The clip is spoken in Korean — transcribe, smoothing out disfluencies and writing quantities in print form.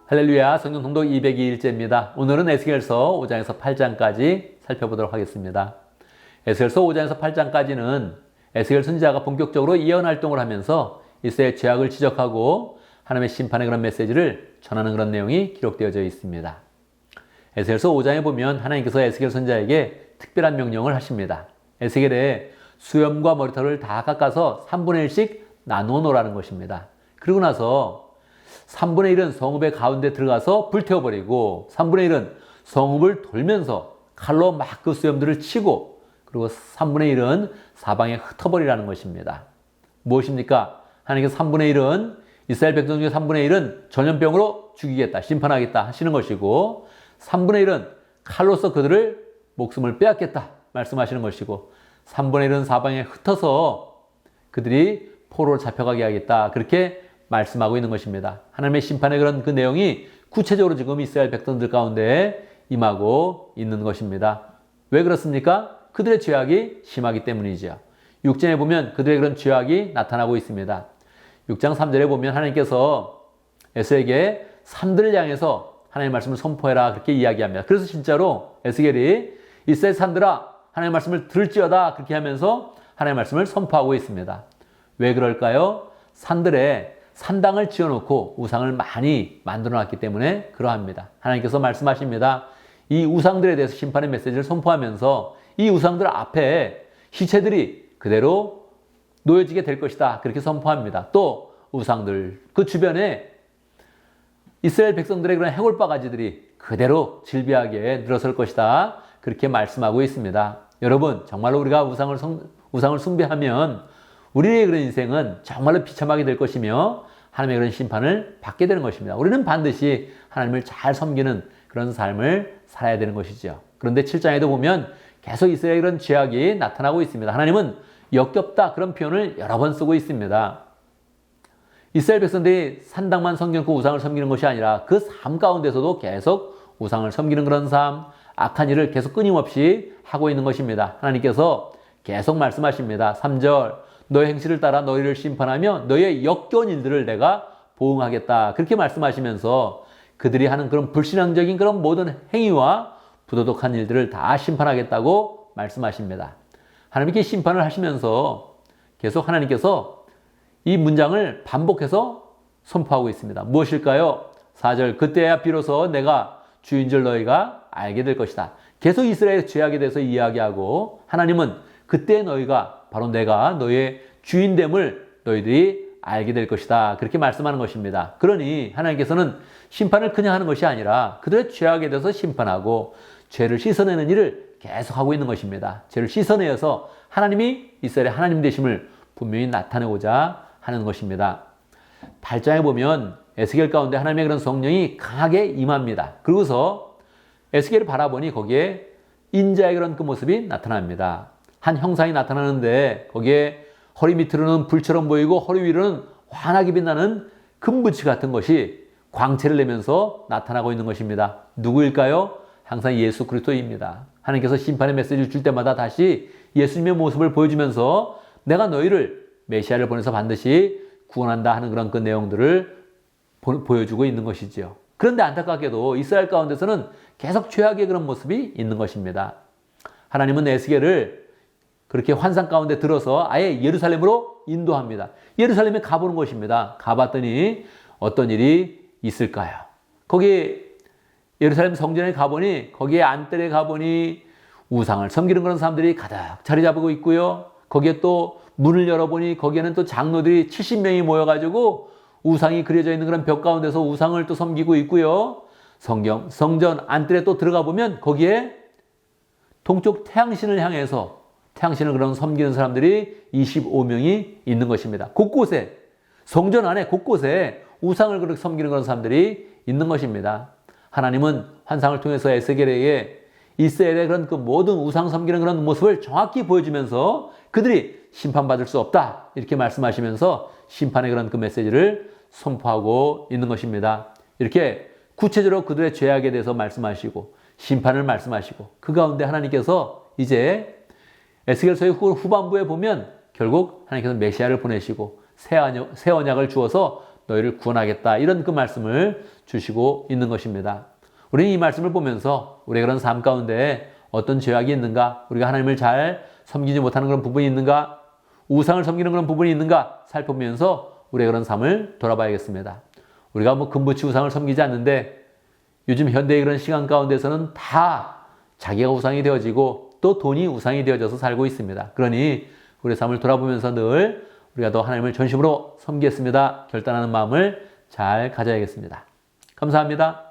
할렐루야, 성경 통독 202일째입니다. 오늘은 에스겔서 5장에서 8장까지 살펴보도록 하겠습니다. 에스겔서 5장에서 8장까지는 에스겔 선지자가 본격적으로 예언 활동을 하면서 이스라엘 죄악을 지적하고 하나님의 심판의 그런 메시지를 전하는 그런 내용이 기록되어져 있습니다. 에스겔서 5장에 보면 하나님께서 에스겔 선지자에게 특별한 명령을 하십니다. 에스겔의 수염과 머리털을 다 깎아서 3분의 1씩 나누어 놓으라는 것입니다. 그러고 나서 3분의 1은 성읍의 가운데 들어가서 불태워버리고 3분의 1은 성읍을 돌면서 칼로 막 그 수염들을 치고 그리고 3분의 1은 사방에 흩어버리라는 것입니다. 무엇입니까? 하나님께서 3분의 1은 이스라엘 백성 중에 3분의 1은 전염병으로 죽이겠다, 심판하겠다 하시는 것이고 3분의 1은 칼로서 그들을 목숨을 빼앗겠다 말씀하시는 것이고 3분의 1은 사방에 흩어서 그들이 포로로 잡혀가게 하겠다 그렇게 말씀하고 있는 것입니다. 하나님의 심판의 그런 그 내용이 구체적으로 지금 이스라엘 백성들 가운데 임하고 있는 것입니다. 왜 그렇습니까? 그들의 죄악이 심하기 때문이죠. 6장에 보면 그들의 그런 죄악이 나타나고 있습니다. 6장 3절에 보면 하나님께서 에스겔에게 산들을 향해서 하나님의 말씀을 선포해라 그렇게 이야기합니다. 그래서 진짜로 에스겔이 이스라엘 산들아 하나님의 말씀을 들을지어다 그렇게 하면서 하나님의 말씀을 선포하고 있습니다. 왜 그럴까요? 산들에 산당을 지어놓고 우상을 많이 만들어놨기 때문에 그러합니다. 하나님께서 말씀하십니다. 이 우상들에 대해서 심판의 메시지를 선포하면서 이 우상들 앞에 시체들이 그대로 놓여지게 될 것이다 그렇게 선포합니다. 또 우상들 그 주변에 이스라엘 백성들의 그런 해골바가지들이 그대로 질비하게 늘어설 것이다 그렇게 말씀하고 있습니다. 여러분 정말로 우리가 우상을 숭배하면 우리의 그런 인생은 정말로 비참하게 될 것이며 하나님의 그런 심판을 받게 되는 것입니다. 우리는 반드시 하나님을 잘 섬기는 그런 삶을 살아야 되는 것이죠. 그런데 7장에도 보면 계속 이스라엘의 그런 죄악이 나타나고 있습니다. 하나님은 역겹다 그런 표현을 여러 번 쓰고 있습니다. 이스라엘 백성들이 산당만 섬기고 우상을 섬기는 것이 아니라 그 삶 가운데서도 계속 우상을 섬기는 그런 삶, 악한 일을 계속 끊임없이 하고 있는 것입니다. 하나님께서 계속 말씀하십니다. 3절 너의 행실을 따라 너희를 심판하며 너희의 역겨운 일들을 내가 보응하겠다. 그렇게 말씀하시면서 그들이 하는 그런 불신앙적인 그런 모든 행위와 부도덕한 일들을 다 심판하겠다고 말씀하십니다. 하나님께 심판을 하시면서 계속 하나님께서 이 문장을 반복해서 선포하고 있습니다. 무엇일까요? 4절 그때야 비로소 내가 주인 줄 너희가 알게 될 것이다. 계속 이스라엘의 죄악에 대해서 이야기하고 하나님은 그때 너희가 바로 내가 너희의 주인됨을 너희들이 알게 될 것이다. 그렇게 말씀하는 것입니다. 그러니 하나님께서는 심판을 그냥 하는 것이 아니라 그들의 죄악에 대해서 심판하고 죄를 씻어내는 일을 계속하고 있는 것입니다. 죄를 씻어내어서 하나님이 이스라엘의 하나님 되심을 분명히 나타내고자 하는 것입니다. 8장에 보면 에스겔 가운데 하나님의 그런 성령이 강하게 임합니다. 그러고서 에스겔을 바라보니 거기에 인자의 그런 그 모습이 나타납니다. 한 형상이 나타나는데 거기에 허리 밑으로는 불처럼 보이고 허리 위로는 환하게 빛나는 금붙이 같은 것이 광채를 내면서 나타나고 있는 것입니다. 누구일까요? 항상 예수 그리스도입니다. 하나님께서 심판의 메시지를 줄 때마다 다시 예수님의 모습을 보여주면서 내가 너희를 메시아를 보내서 반드시 구원한다 하는 그런 그 내용들을 보여주고 있는 것이지요. 그런데 안타깝게도 이스라엘 가운데서는 계속 죄악의 그런 모습이 있는 것입니다. 하나님은 에스겔을 그렇게 환상 가운데 들어서 아예 예루살렘으로 인도합니다. 예루살렘에 가보는 것입니다. 가봤더니 어떤 일이 있을까요? 거기 예루살렘 성전에 가보니 거기에 안뜰에 가보니 우상을 섬기는 그런 사람들이 가득 자리 잡고 있고요. 거기에 또 문을 열어보니 거기에는 또 장로들이 70명이 모여가지고 우상이 그려져 있는 그런 벽 가운데서 우상을 또 섬기고 있고요. 성전 안뜰에 또 들어가 보면 거기에 동쪽 태양신을 향해서 태양신을 그런 섬기는 사람들이 25명이 있는 것입니다. 곳곳에 성전 안에 곳곳에 우상을 그렇게 섬기는 그런 사람들이 있는 것입니다. 하나님은 환상을 통해서 에스겔에게 이스라엘의 그런 그 모든 우상 섬기는 그런 모습을 정확히 보여주면서 그들이 심판받을 수 없다 이렇게 말씀하시면서 심판의 그런 그 메시지를 선포하고 있는 것입니다. 이렇게 구체적으로 그들의 죄악에 대해서 말씀하시고 심판을 말씀하시고 그 가운데 하나님께서 이제 에스겔서의 후반부에 보면 결국 하나님께서 메시아를 보내시고 새 언약을 주어서 너희를 구원하겠다. 이런 그 말씀을 주시고 있는 것입니다. 우리는 이 말씀을 보면서 우리의 그런 삶 가운데 어떤 죄악이 있는가? 우리가 하나님을 잘 섬기지 못하는 그런 부분이 있는가? 우상을 섬기는 그런 부분이 있는가? 살펴보면서 우리의 그런 삶을 돌아봐야겠습니다. 우리가 뭐 금부치 우상을 섬기지 않는데 요즘 현대의 그런 시간 가운데서는 다 자기가 우상이 되어지고 또 돈이 우상이 되어져서 살고 있습니다. 그러니 우리의 삶을 돌아보면서 늘 우리가 더 하나님을 전심으로 섬기겠습니다. 결단하는 마음을 잘 가져야겠습니다. 감사합니다.